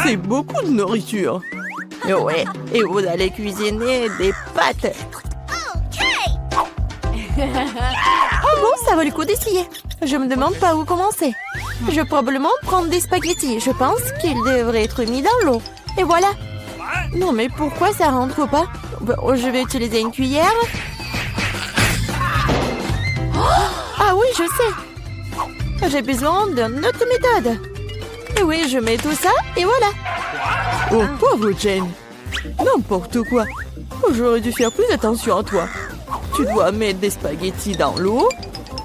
C'est beaucoup de nourriture. Ouais, et vous allez cuisiner des pâtes. Oh bon, ça vaut le coup d'essayer. Je me demande par où commencer. Je vais probablement prendre des spaghettis. Je pense qu'ils devraient être mis dans l'eau. Et voilà. Non, mais pourquoi ça rentre pas? Je vais utiliser une cuillère. Ah oui, je sais. J'ai besoin d'une autre méthode. Et oui, je mets tout ça et voilà. Oh, pauvre Jane. N'importe quoi. J'aurais dû faire plus attention à toi. Tu dois mettre des spaghettis dans l'eau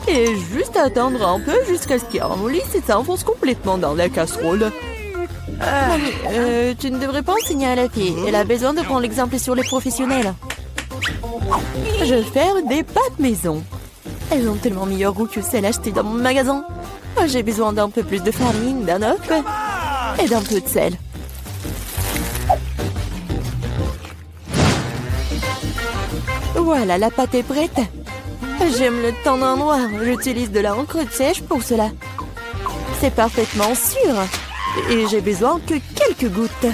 et juste attendre un peu jusqu'à ce qu'ils ramollissent et s'enfoncent complètement dans la casserole. Mamie, tu ne devrais pas enseigner à la fille. Elle a besoin de prendre l'exemple sur les professionnels. Je vais faire des pâtes maison. Elles ont tellement meilleur goût que celles achetées dans mon magasin. J'ai besoin d'un peu plus de farine, d'un œuf et d'un peu de sel. Voilà, la pâte est prête. J'aime le teint en noir. J'utilise de l'encre sèche pour cela. C'est parfaitement sûr. Et j'ai besoin que quelques gouttes.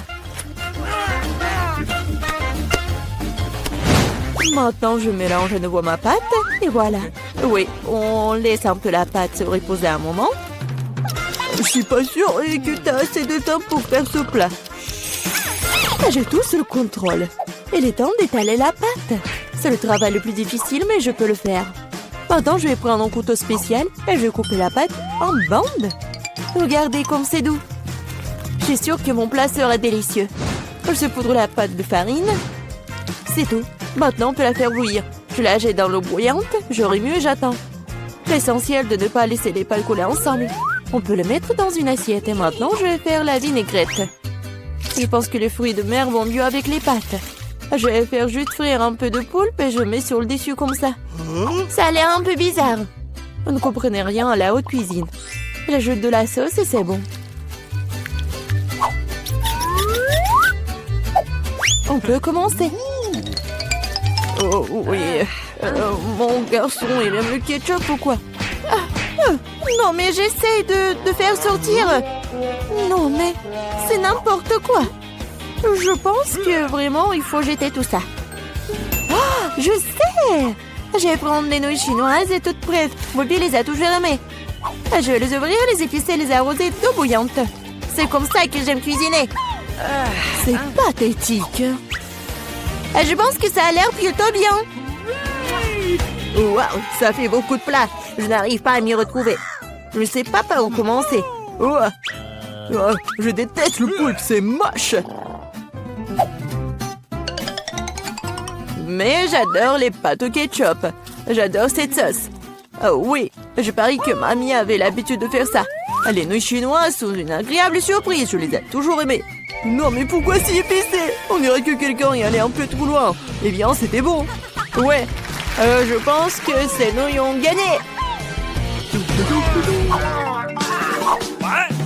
Maintenant, je mélange à nouveau ma pâte. Et voilà. Oui, on laisse un peu la pâte se reposer un moment. Je suis pas sûre que tu as assez de temps pour faire ce plat. J'ai tout sous le contrôle. Il est temps d'étaler la pâte. C'est le travail le plus difficile, mais je peux le faire. Maintenant, je vais prendre un couteau spécial et je vais couper la pâte en bandes. Regardez comme c'est doux. Je suis sûre que mon plat sera délicieux. Je saupoudre la pâte de farine. C'est tout. Maintenant, on peut la faire bouillir. Je la jette dans l'eau bouillante, je remue et j'attends. L'essentiel de ne pas laisser les pâtes coller ensemble. On peut le mettre dans une assiette et maintenant, je vais faire la vinaigrette. Je pense que les fruits de mer vont mieux avec les pâtes. Je vais faire juste frire un peu de poulpe et je mets sur le dessus comme ça. Ça a l'air un peu bizarre. Vous ne comprenez rien à la haute cuisine. J'ajoute de la sauce et c'est bon. On peut commencer. Oh oui. Mon garçon, il aime le ketchup ou quoi? Non, mais j'essaie de faire sortir. Non, mais c'est n'importe quoi. Je pense que vraiment, il faut jeter tout ça. Oh, je sais! Je vais prendre des nouilles chinoises et toutes prêtes. Bobby les a toujours aimées. Je vais les ouvrir, les épicer et les arroser d'eau bouillante. C'est comme ça que j'aime cuisiner. C'est pathétique. Je pense que ça a l'air plutôt bien. Waouh, ça fait beaucoup de plats. Je n'arrive pas à m'y retrouver. Je ne sais pas par où commencer. Oh, je déteste le poulpe, c'est moche. Mais j'adore les pâtes au ketchup. J'adore cette sauce. Oh oui, je parie que mamie avait l'habitude de faire ça. Les nouilles chinoises sont une agréable surprise. Je les ai toujours aimées. Non, mais pourquoi si épicé? On dirait que quelqu'un y allait un peu trop loin. Eh bien, c'était bon. Ouais, je pense que ces nouilles ont gagné.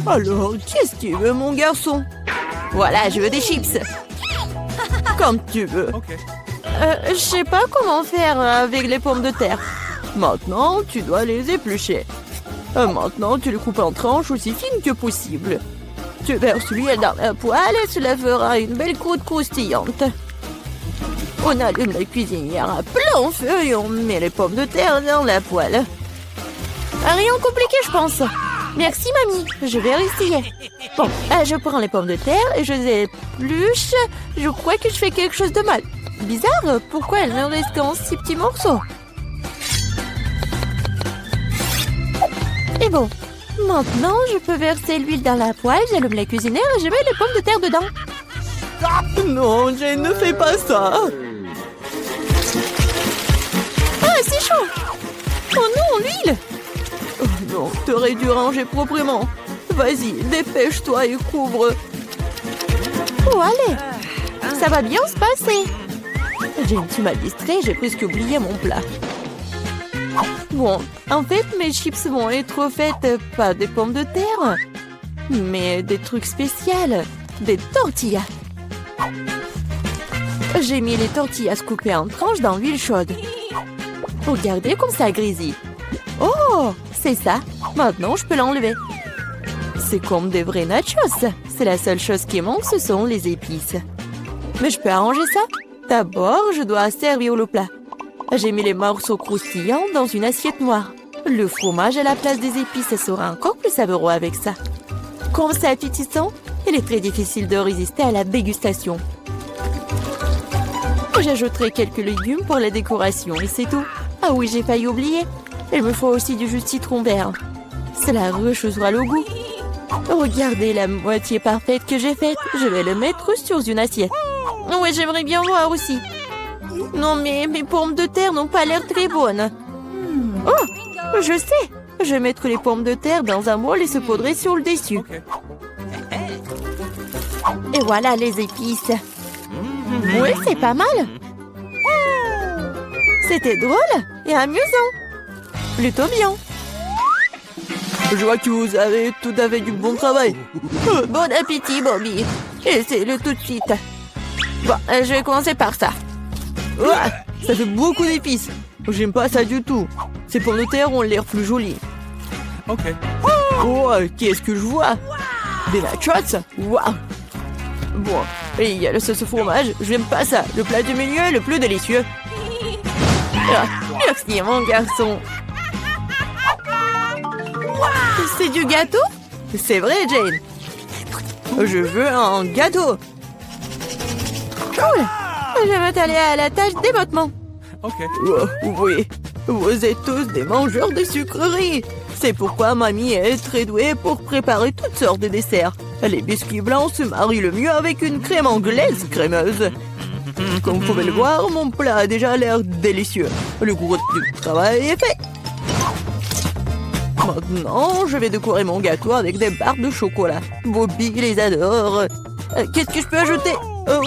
Alors, qu'est-ce que tu veux, mon garçon? Voilà, je veux des chips. Comme tu veux. Je sais pas comment faire avec les pommes de terre. Maintenant, tu dois les éplucher. Maintenant, tu les coupes en tranches aussi fines que possible. Tu verses l'huile dans la poêle et cela fera une belle croûte croustillante. On allume la cuisinière à plein feu et on met les pommes de terre dans la poêle. Rien compliqué, je pense. Merci, mamie. Je vais essayer. Bon, je prends les pommes de terre et je les épluche. Je crois que je fais quelque chose de mal. Bizarre, pourquoi elles ne restent qu'en si petits morceaux? Et bon, maintenant je peux verser l'huile dans la poêle, j'allume la cuisinière et je mets les pommes de terre dedans. Non, Jane, ne fais pas ça. Ah, c'est chaud. Oh non, l'huile. Oh non, t'aurais dû ranger proprement. Vas-y, dépêche-toi et couvre. Oh, allez. Ça va bien se passer. Jane, tu m'as distrait, j'ai presque oublié mon plat. Bon, en fait, mes chips vont être faites pas des pommes de terre, mais des trucs spéciaux, des tortillas. J'ai mis les tortillas coupées en tranches dans l'huile chaude. Regardez comme ça grésille. Oh, c'est ça. Maintenant, je peux l'enlever. c'est comme des vrais nachos. C'est la seule chose qui manque, ce sont les épices. Mais je peux arranger ça. D'abord, je dois servir le plat. J'ai mis les morceaux croustillants dans une assiette noire. Le fromage à la place des épices sera encore plus savoureux avec ça. Comme c'est appétissant, il est très difficile de résister à la dégustation. J'ajouterai quelques légumes pour la décoration et c'est tout. Ah oui, j'ai failli oublier. Il me faut aussi du jus de citron vert. Cela rechauffera le goût. Regardez la moitié parfaite que j'ai faite. Je vais le mettre sur une assiette. Oui, j'aimerais bien voir aussi. Non, mais mes pommes de terre n'ont pas l'air très bonnes. Oh, je sais. Je vais mettre les pommes de terre dans un bol et saupoudrer sur le dessus. Et voilà les épices. Oui, c'est pas mal. C'était drôle et amusant. Plutôt bien. Je vois que vous avez tout à fait du bon travail. Bon appétit, Bobby. Essaye-le tout de suite. Bon, je vais commencer par ça. Ouais, ça fait beaucoup d'épices. J'aime pas ça du tout. Ces pommes de terre ont l'air plus jolies. Ok. Oh, qu'est-ce que je vois? Des nachos? Waouh. Bon, et il y a le sauce au fromage. J'aime pas ça. Le plat du milieu est le plus délicieux. Ah, merci, mon garçon. C'est du gâteau? C'est vrai, Jane. Je veux un gâteau. Cool. Je vais t'aller à la tâche d'éboîtement. Ok. Oh, oui, vous êtes tous des mangeurs de sucreries. C'est pourquoi mamie est très douée pour préparer toutes sortes de desserts. Les biscuits blancs se marient le mieux avec une crème anglaise crémeuse. Comme vous pouvez le voir, mon plat a déjà l'air délicieux. Le gros du travail est fait. Maintenant, je vais décorer mon gâteau avec des barres de chocolat. Bobby les adore. Qu'est-ce que je peux ajouter?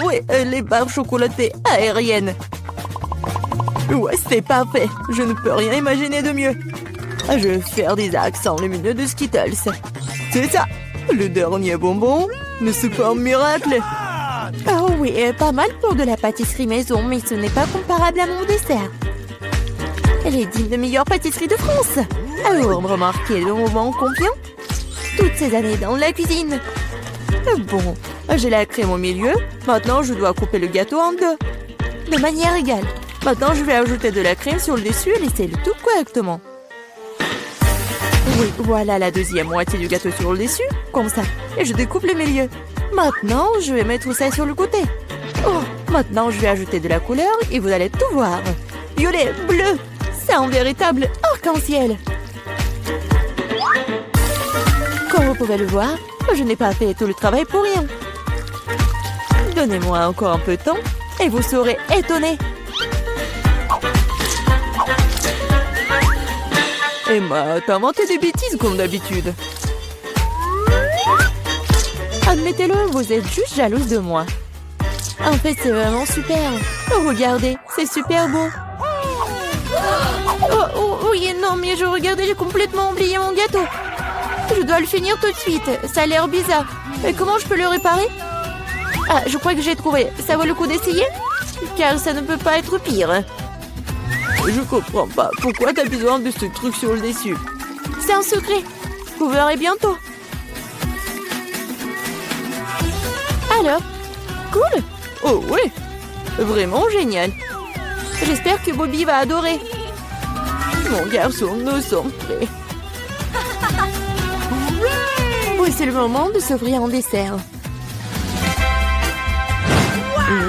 Oui, les barres chocolatées aériennes. Ouais, c'est parfait. Je ne peux rien imaginer de mieux. Je vais faire des accents lumineux de Skittles. C'est ça. Le dernier bonbon, mais c'est pas un miracle. Oh oui, pas mal pour de la pâtisserie maison, mais ce n'est pas comparable à mon dessert. Elle est digne de meilleure pâtisserie de France. Alors, remarquez le moment confiant. Toutes ces années dans la cuisine. Bon, j'ai la crème au milieu. Maintenant, je dois couper le gâteau en deux. De manière égale. Maintenant, je vais ajouter de la crème sur le dessus et laisser le tout correctement. Oui, voilà la deuxième moitié du gâteau sur le dessus, comme ça. Et je découpe le milieu. Maintenant, je vais mettre ça sur le côté. Oh, maintenant, je vais ajouter de la couleur et vous allez tout voir. Violet, bleu, c'est un véritable arc-en-ciel. Comme vous pouvez le voir, je n'ai pas fait tout le travail pour rien. Donnez-moi encore un peu de temps et vous serez étonnés. Emma, t'as inventé des bêtises comme d'habitude. Admettez-le, vous êtes juste jalouse de moi. En fait, c'est vraiment super. Oh, regardez, c'est super beau. Oh, oui, non, mais je regardais, j'ai complètement oublié mon gâteau. Je dois le finir tout de suite. Ça a l'air bizarre. Mais comment je peux le réparer? Ah, je crois que j'ai trouvé. Ça vaut le coup d'essayer? Car ça ne peut pas être pire. Je comprends pas. Pourquoi t'as besoin de ce truc sur le dessus? C'est un secret. Vous verrez bientôt. Alors, cool. Oh oui, vraiment génial. J'espère que Bobby va adorer. Mon garçon, nous sommes prêts. Oui, c'est le moment de s'offrir un dessert.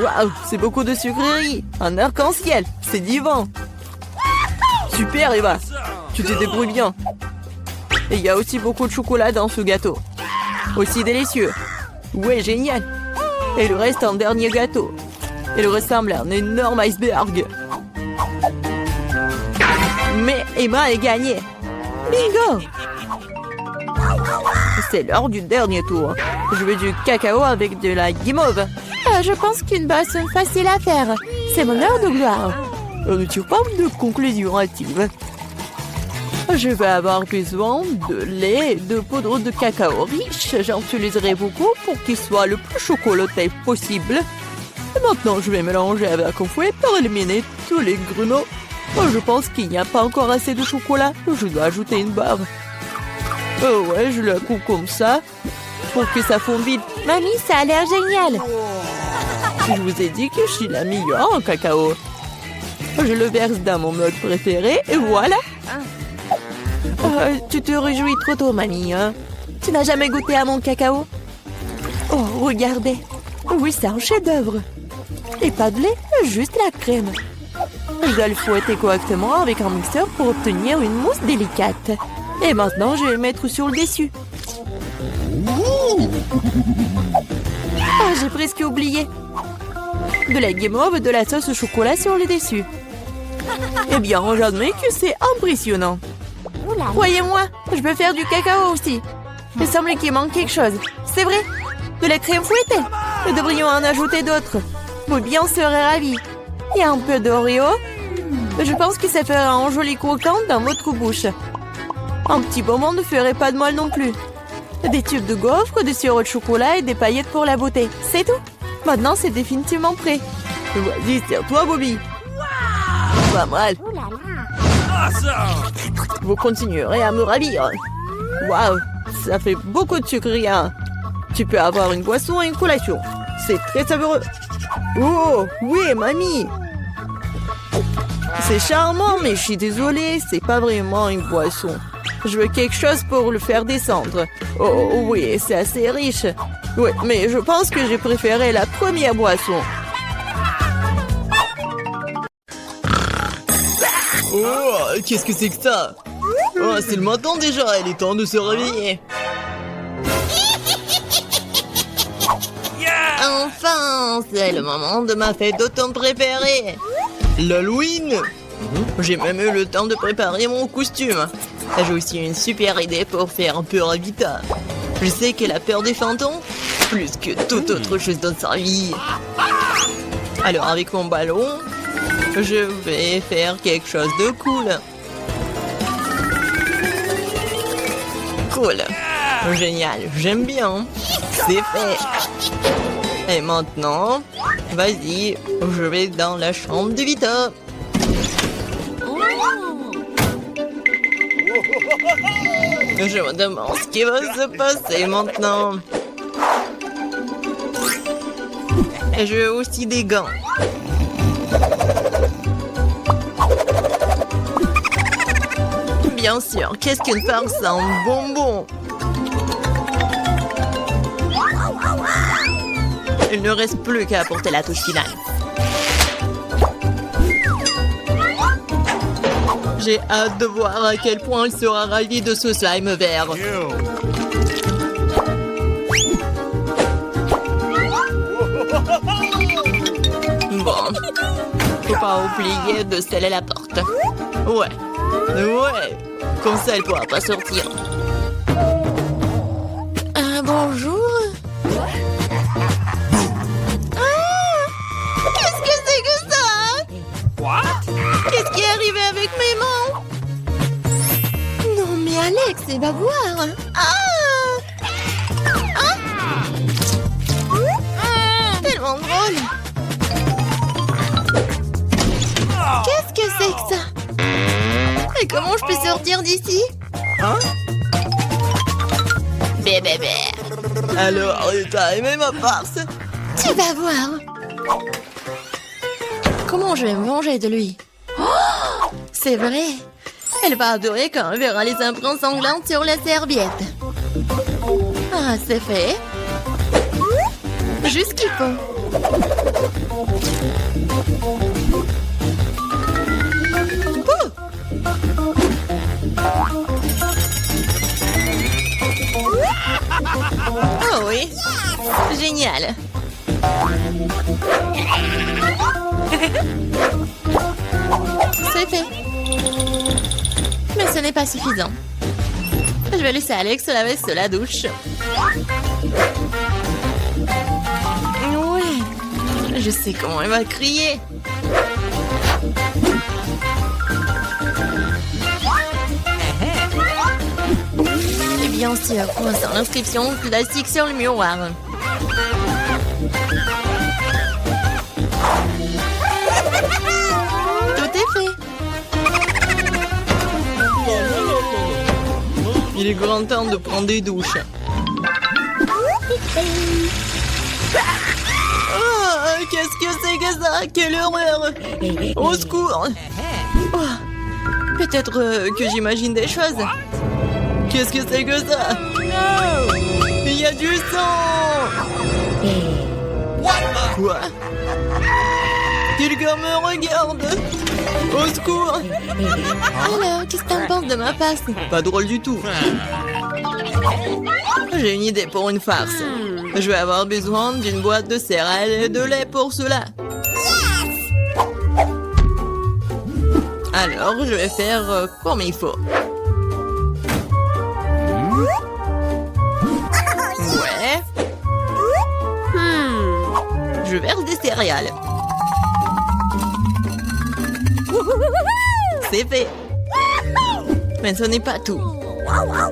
Waouh, c'est beaucoup de sucreries. Un arc-en-ciel, c'est divin. Super, Eva. Tu te débrouilles bien. Et il y a aussi beaucoup de chocolat dans ce gâteau. Aussi délicieux. Ouais, génial. Et le reste, un dernier gâteau. Il ressemble à un énorme iceberg. Mais Emma a gagné. Bingo! C'est l'heure du dernier tour. Je veux du cacao avec de la guimauve. Je pense qu'une boisson facile à faire. C'est mon heure de gloire. On ne tire pas de conclusion hâtive. Je vais avoir besoin de lait et de poudre de cacao riche. J'en utiliserai beaucoup pour qu'il soit le plus chocolaté possible. Et maintenant, je vais mélanger avec un fouet pour éliminer tous les grumeaux. Je pense qu'il n'y a pas encore assez de chocolat. Je dois ajouter une barre. Oh ouais, je la coupe comme ça pour que ça fonde vite. Mamie, ça a l'air génial. Je vous ai dit que je suis la meilleure en cacao. Je le verse dans mon mug préféré et voilà. Tu te réjouis trop tôt, mamie. Hein? Tu n'as jamais goûté à mon cacao? Oh, regardez. Oui, c'est un chef-d'œuvre. Et pas de lait, juste la crème. Je dois le fouetter correctement avec un mixeur pour obtenir une mousse délicate. Et maintenant, je vais le mettre sur le dessus. Ah, j'ai presque oublié. De la guimauve et de la sauce au chocolat sur le dessus. Eh bien, j'admets que c'est impressionnant. Croyez-moi, je peux faire du cacao aussi. Il semble qu'il manque quelque chose. C'est vrai? De la crème fouettée. Nous devrions en ajouter d'autres. Bobby en serait ravi. Et un peu d'Oreo. Je pense que ça fera un joli croquant dans votre bouche. Un petit bonbon ne ferait pas de mal non plus. Des tubes de gaufres, du sirop de chocolat et des paillettes pour la beauté. C'est tout. Maintenant, c'est définitivement prêt. Vas-y, c'est à toi, Bobby. Pas mal. Vous continuerez à me ravir. Waouh, ça fait beaucoup de sucre rien. Tu peux avoir une boisson et une collation. C'est très savoureux. Oh, oui, mamie. C'est charmant, mais je suis désolée, c'est pas vraiment une boisson. Je veux quelque chose pour le faire descendre. Oh, oui, c'est assez riche. Oui, mais je pense que j'ai préféré la première boisson. Oh, qu'est-ce que c'est que ça? Oh, c'est le matin déjà, il est temps de se réveiller. Enfin, c'est le moment de ma fête d'automne préférée. L'Halloween. J'ai même eu le temps de préparer mon costume. J'ai aussi une super idée pour faire un peu Ravita. Je sais qu'elle a peur des fantômes, plus que toute autre chose dans sa vie. Alors avec mon ballon, je vais faire quelque chose de cool. Cool. Génial, j'aime bien. C'est fait. Et maintenant, vas-y, je vais dans la chambre de Vita. Je me demande ce qui va se passer maintenant. Et je veux aussi des gants. Bien sûr, qu'est-ce qu'une farce en bonbons? Il ne reste plus qu'à apporter la touche finale. J'ai hâte de voir à quel point il sera ravi de ce slime vert. Bon, faut pas oublier de sceller la porte. Ouais, comme ça elle pourra pas sortir. Bonjour. Qu'est-ce que c'est que ça? Qu'est-ce qui est arrivé avec mes mains? Non mais Alex, il va voir. Tellement drôle. Qu'est-ce que c'est que ça? Et comment je peux sortir d'ici? Bébé. Alors, t'as aimé ma farce? Tu vas voir. Comment je vais me venger de lui? Oh, c'est vrai. Elle va adorer quand elle verra les empreintes sanglantes sur la serviette. Ah, c'est fait. Juste ce qu'il faut. Oh oui, génial. C'est fait. Mais ce n'est pas suffisant. Je vais laisser Alex se laver sous la douche. Ouais, je sais comment elle va crier. Et bien sûr, sans l'inscription plastique sur le miroir. Tout est fait. Il est grand temps de prendre des douches. Oh, qu'est-ce que c'est que ça? Quelle horreur! Au secours! Oh, peut-être que j'imagine des choses. Qu'est-ce que c'est que ça? Il y a du sang! Quoi? Quelqu'un me regarde! Au secours! Alors, qu'est-ce que t'en penses de ma face? Pas drôle du tout. J'ai une idée pour une farce. Je vais avoir besoin d'une boîte de céréales et de lait pour cela. Alors, je vais faire comme il faut. Ouais. Je verse des céréales. C'est fait. Mais ce n'est pas tout.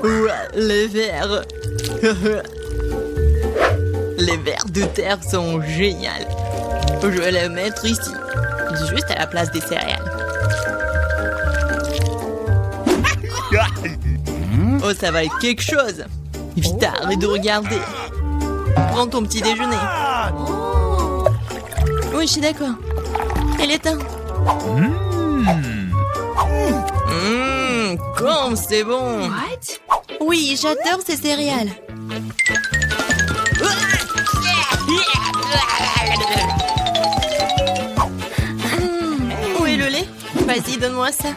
Ouais, les vers. Les vers de terre sont géniaux. Je vais les mettre ici, juste à la place des céréales. Oh, ça va être quelque chose. Vite, arrête de regarder. Prends ton petit déjeuner. Oui, je suis d'accord. Il est temps. Comme c'est bon. Oui, j'adore ces céréales. Où est le lait? Vas-y, donne-moi ça.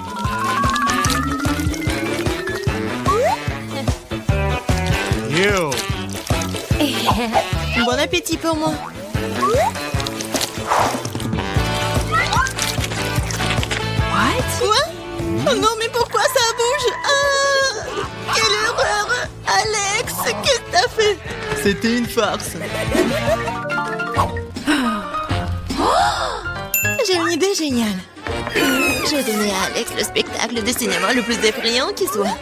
Bon appétit pour moi. Quoi? Oh non, mais pourquoi ça bouge? Ah, quelle horreur! Alex, qu'est-ce que t'as fait? C'était une farce. J'ai une idée géniale. Je vais donner à Alex le spectacle de cinéma le plus effrayant qui soit.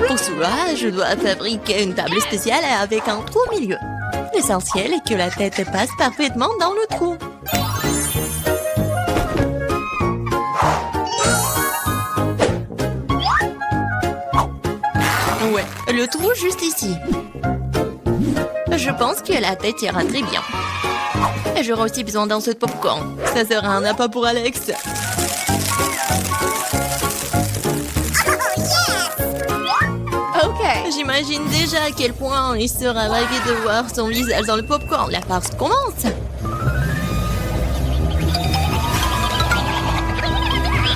Pour cela, je dois fabriquer une table spéciale avec un trou au milieu. L'essentiel est que la tête passe parfaitement dans le trou. Ouais, le trou juste ici. Je pense que la tête ira très bien. Et j'aurai aussi besoin d'un seau de popcorn. Ça sera un appât pour Alex. Ok. J'imagine déjà à quel point il sera ravi de voir son visage dans le popcorn. La farce commence.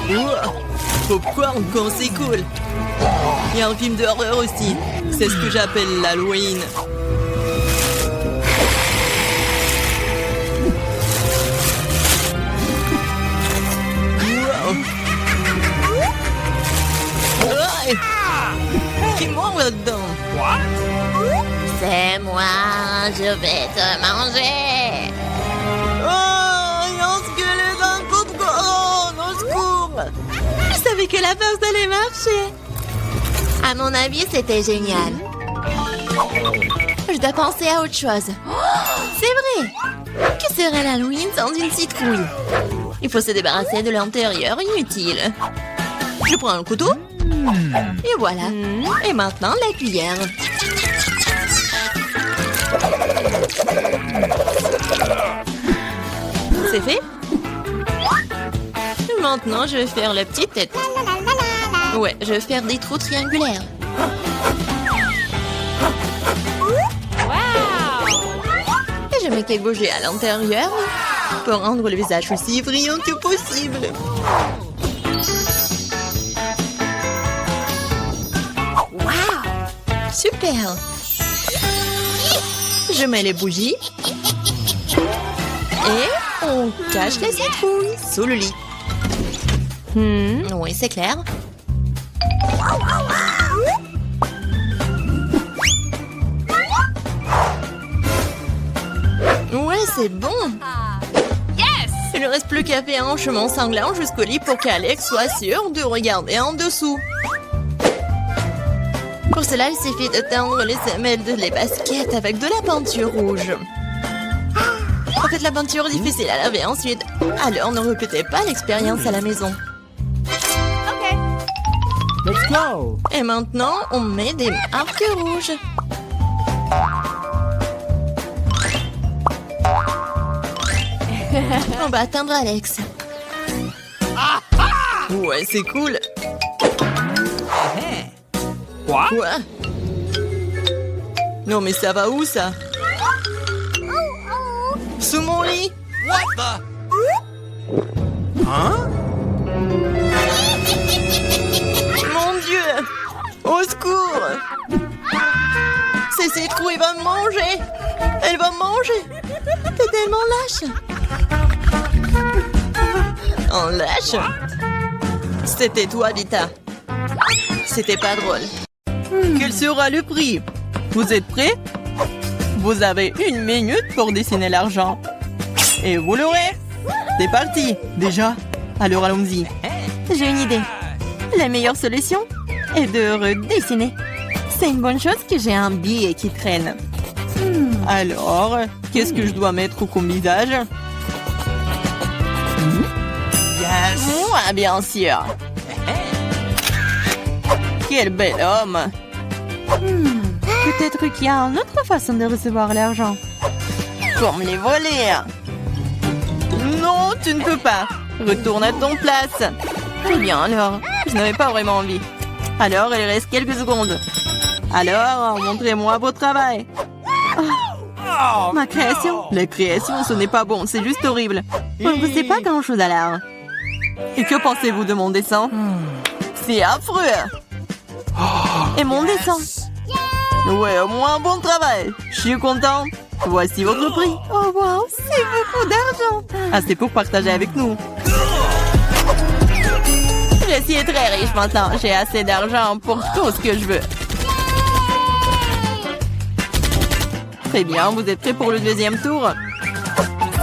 Wow. Popcorn quand c'est cool. Il y a un film d'horreur aussi. C'est ce que j'appelle l'Halloween. Wow. Ouais. Qui mord là-dedans? C'est moi, je vais te manger. Oh, il y a un squelette dans le popcorn, au secours. Je savais que la farce allait marcher. À mon avis, c'était génial. Je dois penser à autre chose. C'est vrai. Que serait l'Halloween sans une citrouille? Il faut se débarrasser de l'intérieur inutile. Je prends un couteau. Et voilà. Et maintenant, la cuillère. C'est fait. Maintenant, je vais faire la petite tête. Ouais, je vais faire des trous triangulaires. Et je mets quelques bougies à l'intérieur pour rendre le visage aussi brillant que possible. Wow! Super! Je mets les bougies. Et on cache les citrouilles sous le lit. Oui, c'est clair. Ouais, c'est bon. Yes! Il ne reste plus qu'à faire un chemin sanglant jusqu'au lit pour qu'Alex soit sûr de regarder en dessous. Pour cela, il suffit de teindre les semelles des baskets avec de la peinture rouge. En fait, la peinture est difficile à laver ensuite. Alors, ne répétez pas l'expérience à la maison. Let's go. Et maintenant, on met des marques rouges. On va atteindre Alex. Ouais, c'est cool. Quoi? Quoi? Non, mais ça va où, ça? Sous mon lit? Hein? Mon Dieu! Au secours! C'est ses trous, il va me manger! Elle va me manger! T'es tellement lâche. En lâche? C'était toi, Vita. C'était pas drôle. Quel sera le prix? Vous êtes prêts? Vous avez 1 minute pour dessiner l'argent. Et vous l'aurez. C'est parti. Déjà? Alors allons-y. J'ai une idée. La meilleure solution est de redessiner. C'est une bonne chose que j'ai un billet qui traîne. Alors, qu'est-ce que je dois mettre comme visage? Yes. Moi, bien sûr. Quel bel homme. Peut-être qu'il y a une autre façon de recevoir l'argent. Comme les voler. Non, tu ne peux pas. Retourne à ton place. Très bien, alors. Je n'avais pas vraiment envie. Alors, il reste quelques secondes. Alors, montrez-moi votre travail. Oh, Ma création. La création, ce n'est pas bon, c'est juste horrible. On ne sait pas grand-chose à l'art. Et que pensez-vous de mon dessin? C'est affreux. Et mon dessin. Ouais, au moins bon travail. Je suis content. Voici votre prix. Oh wow, c'est beaucoup d'argent. Ah, c'est pour partager avec nous. Je suis très riche maintenant. J'ai assez d'argent pour tout ce que je veux. Très bien, vous êtes prêts pour le deuxième tour?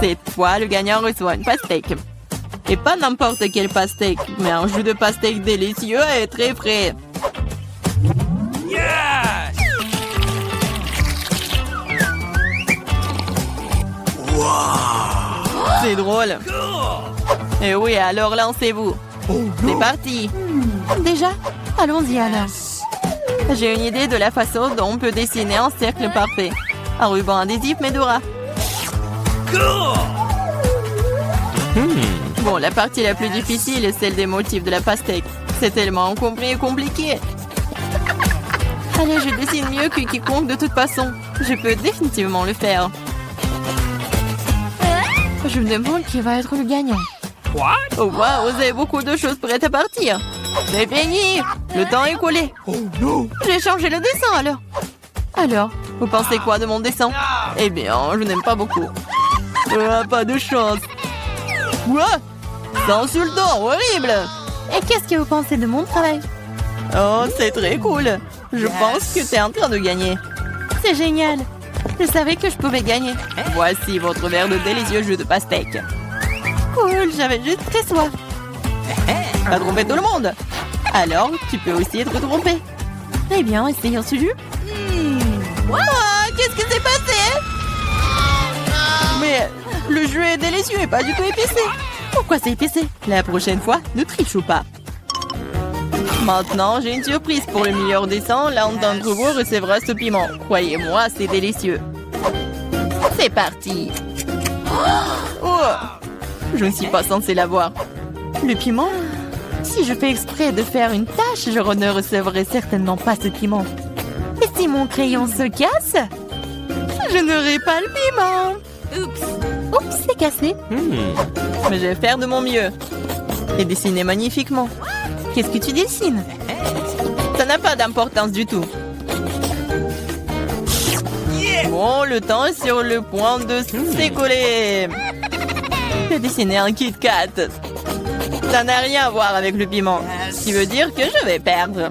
Cette fois, le gagnant reçoit une pastèque. Et pas n'importe quelle pastèque, mais un jus de pastèque délicieux et très frais. yes. C'est drôle. Et oui, alors lancez-vous. C'est parti. Déjà, allons-y alors. J'ai une idée de la façon dont on peut dessiner un cercle parfait. Un ruban adhésif Medora. Bon, la partie la plus difficile est celle des motifs de la pastèque. C'est tellement encombré et compliqué. Allez, je dessine mieux que quiconque de toute façon. Je peux définitivement le faire. Je me demande qui va être le gagnant. What? Oh wow, vous avez beaucoup de choses prêtes à partir. C'est fini. Le temps est écoulé. Oh no. J'ai changé le dessin alors, vous pensez quoi de mon dessin? Eh bien, je n'aime pas beaucoup. Pas de chance. Quoi? C'est insultant, horrible. Et qu'est-ce que vous pensez de mon travail? Oh, c'est très cool. Je pense que t'es en train de gagner. C'est génial. Je savais que je pouvais gagner. Voici votre verre de délicieux jus de pastèque. Cool, j'avais juste très soif. Pas tromper tout le monde. Alors, tu peux aussi être trompé. Eh bien, essayons ce jus. Ah, qu'est-ce qui s'est passé? Mais le jus est délicieux et pas du tout épicé. Pourquoi c'est épicé? La prochaine fois, ne triche pas. Maintenant, j'ai une surprise pour le meilleur dessin. L'un d'entre vous recevra ce piment. Croyez-moi, c'est délicieux. C'est parti. Oh, je ne suis pas censée l'avoir. Le piment? Si je fais exprès de faire une tâche, je ne recevrai certainement pas ce piment. Et si mon crayon se casse? Je n'aurai pas le piment. Oups, c'est cassé. Mais je vais faire de mon mieux. Et dessiner magnifiquement. Qu'est-ce que tu dessines? Ça n'a pas d'importance du tout. Bon, le temps est sur le point de s'écouler. J'ai dessiné un Kit Kat. Ça n'a rien à voir avec le piment. Ce qui veut dire que je vais perdre.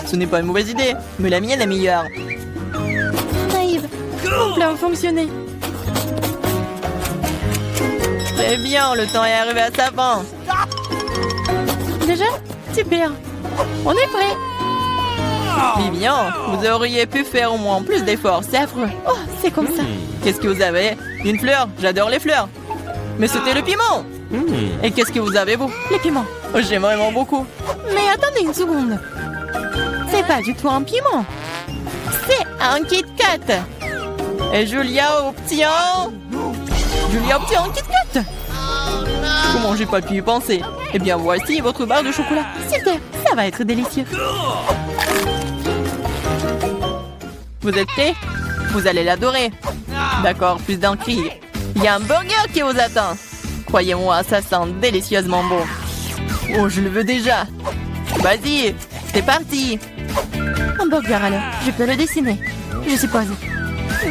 Ce n'est pas une mauvaise idée, mais la mienne est meilleure. Naïve. Mon plan a fonctionné. Très bien, le temps est arrivé à sa fin. Déjà? Super. On est prêt. Vivian, vous auriez pu faire au moins plus d'efforts, c'est affreux. Oh, c'est comme ça. Qu'est-ce que vous avez? Une fleur? J'adore les fleurs. Mais c'était le piment. Et qu'est-ce que vous avez, vous? Les piments. J'aime vraiment beaucoup. Mais attendez une seconde. C'est pas du tout un piment. C'est un Kit Kat. Et Julia obtient... Julia obtient un Kit Kat. Comment j'ai pas pu y penser? Eh bien, voici votre barre de chocolat. Super, ça va être délicieux. Vous êtes prêts? Vous allez l'adorer. D'accord, plus d'un cri. Il y a un burger qui vous attend. Croyez-moi, ça sent délicieusement bon. Oh, je le veux déjà. Vas-y, c'est parti. Un burger alors, je peux le dessiner. Je suppose.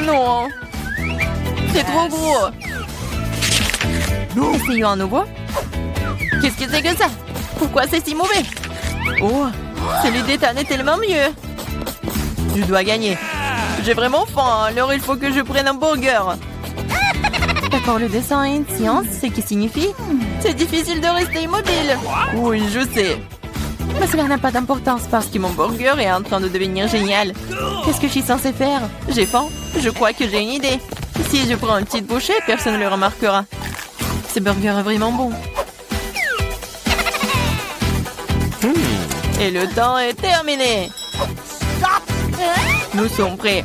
Non, c'est trop gros. Essayons à nouveau. Qu'est-ce que c'est que ça? Pourquoi c'est si mauvais? Oh, celui d'Ethan est tellement mieux. Je dois gagner. J'ai vraiment faim, alors il faut que je prenne un burger. D'accord, le dessin est une science, ce qui signifie... C'est difficile de rester immobile. Oui, je sais. Mais cela n'a pas d'importance parce Que mon burger est en train de devenir génial. qu'est-ce que je suis censée faire? J'ai faim. Je crois que j'ai une idée. Si je prends une petite bouchée, personne ne le remarquera. Ce burger est vraiment bon. Et le temps est terminé. Nous sommes prêts.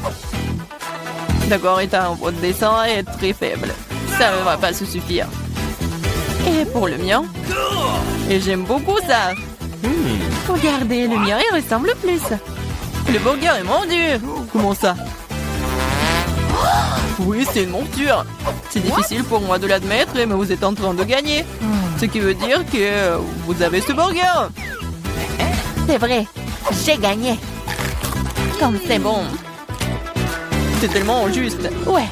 D'accord, Ethan, votre dessin est très faible. Ça ne va pas se suffire. Et pour le mien? Et j'aime beaucoup ça. Regardez, le mien il ressemble plus. Le burger est mordu. Comment ça? Oui, c'est une monture. C'est difficile pour moi de l'admettre, mais vous êtes en train de gagner. Ce qui veut dire que vous avez ce burger. C'est vrai, j'ai gagné. Comme c'est bon. C'est tellement juste. Ouais,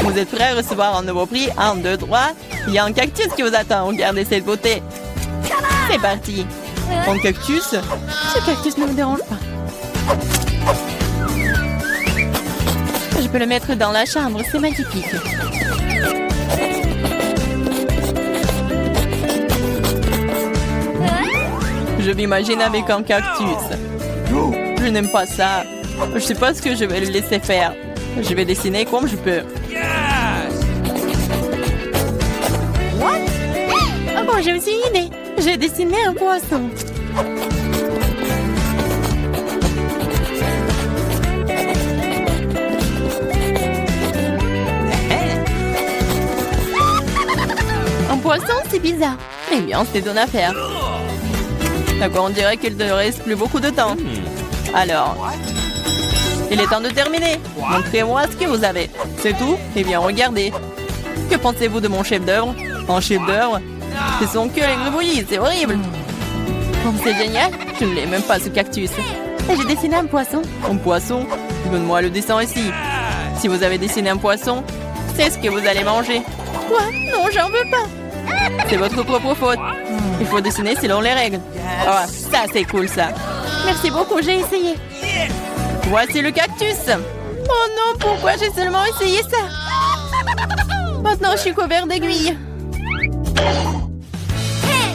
Vous êtes prêts à recevoir un nouveau prix? 1, 2, 3. Il y a un cactus qui vous attend. Regardez cette beauté. C'est parti. Un cactus? ce cactus ne me dérange pas. Je peux le mettre dans la chambre, c'est magnifique. Je m'imagine avec un cactus. Je n'aime pas ça. Je sais pas ce que je vais le laisser faire. Je vais dessiner comme je peux. Ah bon, j'ai aussi une idée. J'ai dessiné un poisson. Un poisson, c'est bizarre. Eh bien, c'est une affaire. D'accord, on dirait qu'il ne reste plus beaucoup de temps. Alors, il est temps de terminer. Montrez-moi ce que vous avez. C'est tout? Eh bien, regardez. Que pensez-vous de mon chef-d'œuvre? Un chef-d'œuvre? Ce sont que les gribouillis, c'est horrible. C'est génial. Je ne l'ai même pas, ce cactus. Et j'ai dessiné un poisson. Un poisson? Donne-moi le dessin ici. Si vous avez dessiné un poisson, c'est ce que vous allez manger. Quoi? Non, j'en veux pas. C'est votre propre faute. Il faut dessiner selon les règles. Ah, ça c'est cool ça. Merci beaucoup, j'ai essayé. Voici le cactus. Oh non, pourquoi j'ai seulement essayé ça? Maintenant, je suis couvert d'aiguilles.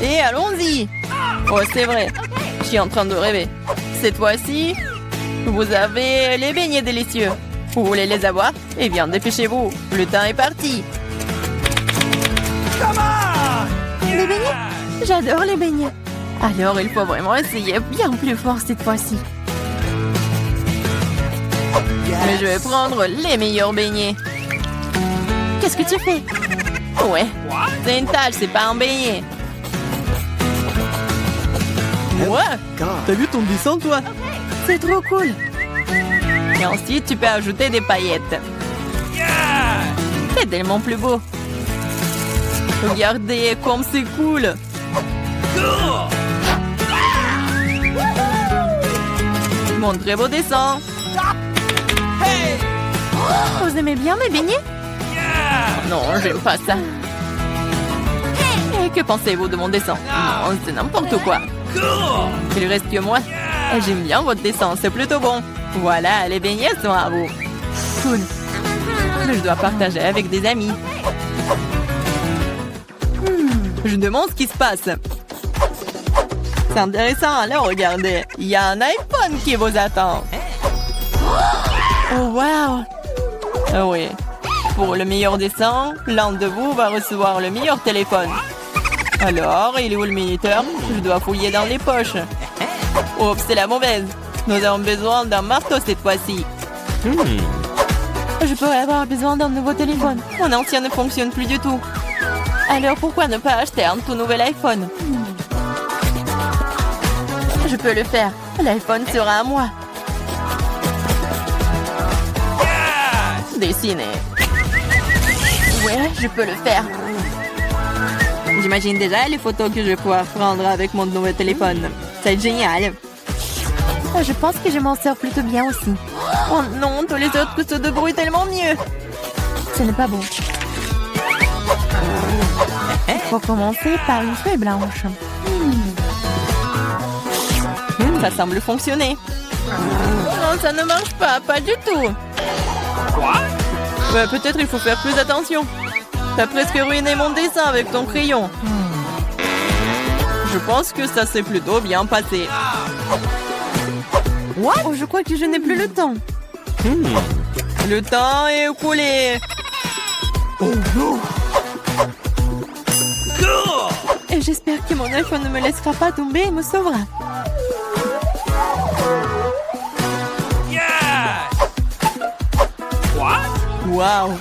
Et allons-y. Oh, c'est vrai. Je suis en train de rêver. Cette fois-ci, vous avez les beignets délicieux. Vous voulez les avoir? Eh bien, dépêchez-vous. Le temps est parti. Les beignets? J'adore les beignets. Alors, il faut vraiment essayer. Bien plus fort cette fois-ci. Mais je vais prendre les meilleurs beignets. Qu'est-ce que tu fais? Ouais, c'est une tâche, c'est pas un beignet. Ouais, t'as vu ton dessin, toi? C'est trop cool. Et ensuite, tu peux ajouter des paillettes. C'est tellement plus beau. Regardez comme c'est cool. Mon très beau dessin. Vous aimez bien mes beignets? Non, j'aime pas ça. Et que pensez-vous de mon dessin? Non, c'est n'importe quoi. Il reste que moi. Et j'aime bien votre dessin, c'est plutôt bon. Voilà, les beignets sont à vous. Cool. Je dois partager avec des amis. Je me demande ce qui se passe. C'est intéressant, alors regardez. Il y a un iPhone qui vous attend. Oh, wow. Ah oui. Pour le meilleur dessin, l'un de vous va recevoir le meilleur téléphone. Alors, il est où le minuteur? Je dois fouiller dans les poches. Oups, c'est la mauvaise. Nous avons besoin d'un marteau cette fois-ci. Je pourrais avoir besoin d'un nouveau téléphone. Mon ancien ne fonctionne plus du tout. Alors pourquoi ne pas acheter un tout nouvel iPhone? Je peux le faire. L'iPhone sera à moi. Dessiner. Ouais, je peux le faire. J'imagine déjà les photos que je vais pouvoir prendre avec mon nouveau téléphone. C'est génial. Je pense que je m'en sors plutôt bien aussi. Oh non, tous les autres se débrouillent tellement mieux. Ce n'est pas bon. Il faut commencer par une feuille blanche. Ça semble fonctionner. Non, ça ne marche pas, pas du tout. Ouais, peut-être il faut faire plus attention. T'as presque ruiné mon dessin avec ton crayon. Je pense que ça s'est plutôt bien passé. What? Oh, je crois que je n'ai plus le temps. Le temps est écoulé. Oh non! Et j'espère que mon iPhone ne me laissera pas tomber et me sauvera. Wow!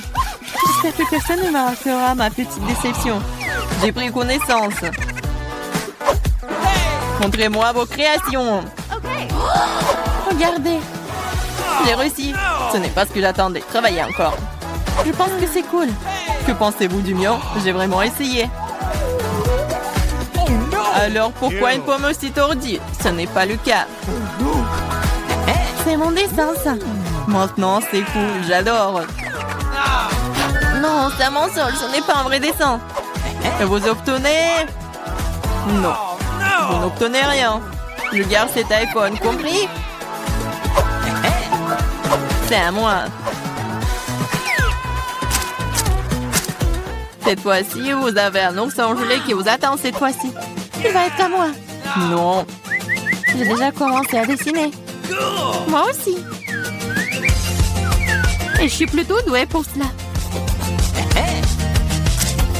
J'espère que personne ne marquera ma petite déception. J'ai pris connaissance. Montrez-moi vos créations. Regardez. J'ai réussi. Ce n'est pas ce que j'attendais. Travaillez encore. Je pense que c'est cool. Que pensez-vous du mien? J'ai vraiment essayé. Alors pourquoi une pomme aussi tordue? Ce n'est pas le cas. C'est mon dessin, ça. Maintenant, c'est cool. J'adore. Non, c'est un mensonge. Ce n'est pas un vrai dessin. Et vous obtenez... Non. Vous n'obtenez rien. Je garde cet iPhone, compris? C'est à moi. Cette fois-ci, vous avez un ourson gelé qui vous attend cette fois-ci. Il va être à moi. Non. J'ai déjà commencé à dessiner. Moi aussi. Et je suis plutôt douée pour cela.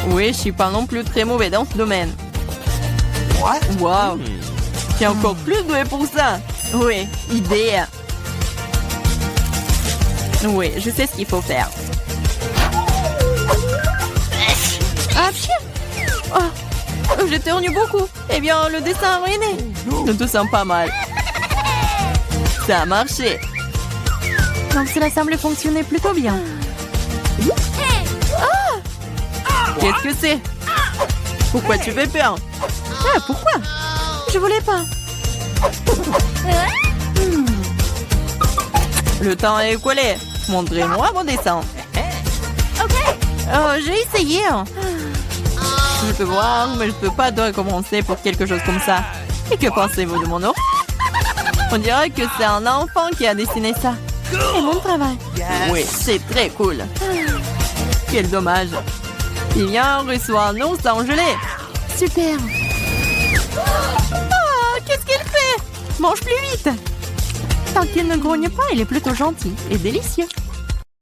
Oui, je suis pas non plus très mauvais dans ce domaine. Wow. Je suis encore plus douée pour ça. Oui, idée. Oui, je sais ce qu'il faut faire. Ah, chien! Oh, j'ai tenu beaucoup. Eh bien, le dessin a ruiné. Je te sens pas mal. Ça a marché. Donc cela semble fonctionner plutôt bien. Ah! Qu'est-ce que c'est? Pourquoi tu fais peur? Ah, pourquoi? Je voulais pas. Le temps est écoulé. Montrez-moi vos dessins. Oh, j'ai essayé. Je peux voir, mais je peux pas recommencer pour quelque chose comme ça. Et que pensez-vous de mon ours? On dirait que c'est un enfant qui a dessiné ça. C'est mon travail. Oui, c'est très cool. Quel dommage. Il vient reçoit un ours gelé. Super. Oh, qu'est-ce qu'il fait? Mange plus vite. Tant qu'il ne grogne pas, il est plutôt gentil et délicieux.